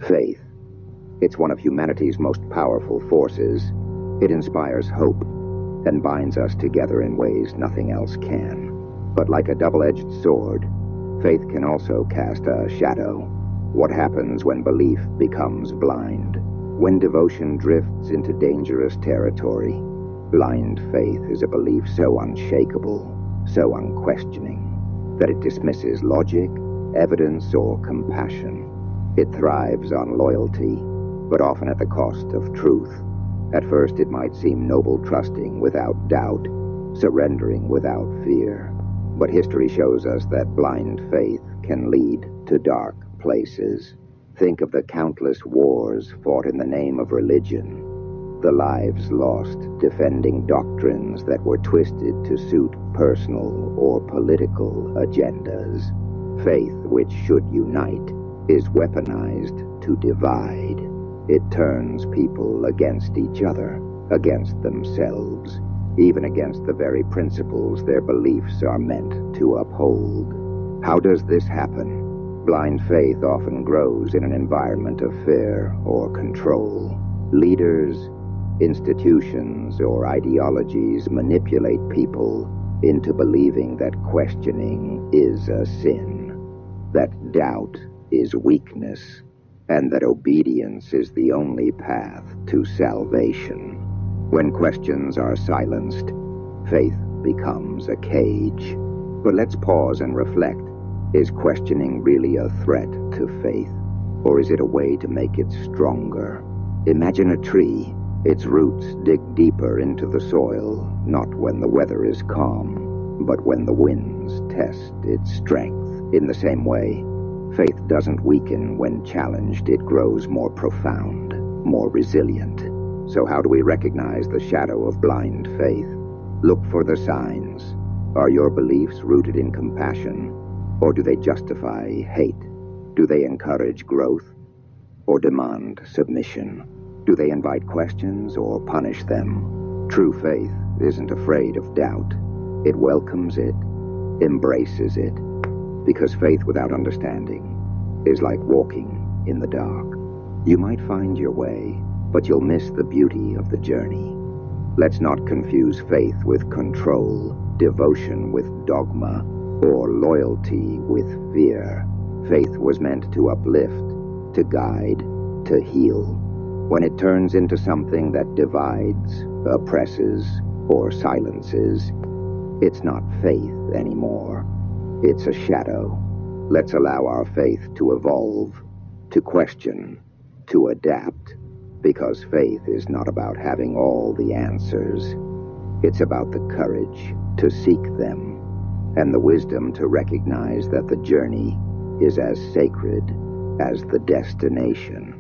Faith. It's one of humanity's most powerful forces. It inspires hope and binds us together in ways nothing else can. But like a double-edged sword, faith can also cast a shadow. What happens when belief becomes blind? When devotion drifts into dangerous territory? Blind faith is a belief so unshakable, so unquestioning, that it dismisses logic, evidence, or compassion. It thrives on loyalty, but often at the cost of truth. At first it might seem noble trusting without doubt, surrendering without fear. But history shows us that blind faith can lead to dark places. Think of the countless wars fought in the name of religion, the lives lost defending doctrines that were twisted to suit personal or political agendas. Faith, which should unite, is weaponized to divide. It turns people against each other, against themselves, even against the very principles their beliefs are meant to uphold. How does this happen? Blind faith often grows in an environment of fear or control. Leaders, institutions, or ideologies manipulate people into believing that questioning is a sin, that doubt is weakness, and that obedience is the only path to salvation. When questions are silenced, faith becomes a cage. But let's pause and reflect. Is questioning really a threat to faith? Or is it a way to make it stronger? Imagine a tree. Its roots dig deeper into the soil, not when the weather is calm, but when the winds test its strength. In the same way, faith doesn't weaken when challenged. It grows more profound, more resilient. So how do we recognize the shadow of blind faith? Look for the signs. Are your beliefs rooted in compassion, or do they justify hate? Do they encourage growth, or demand submission? Do they invite questions or punish them? True faith isn't afraid of doubt. It welcomes it, embraces it, because faith without understanding is like walking in the dark. You might find your way, but you'll miss the beauty of the journey. Let's not confuse faith with control, devotion with dogma, or loyalty with fear. Faith was meant to uplift, to guide, to heal. When it turns into something that divides, oppresses, or silences, it's not faith anymore. It's a shadow. Let's allow our faith to evolve, to question, to adapt, because faith is not about having all the answers. It's about the courage to seek them, and the wisdom to recognize that the journey is as sacred as the destination.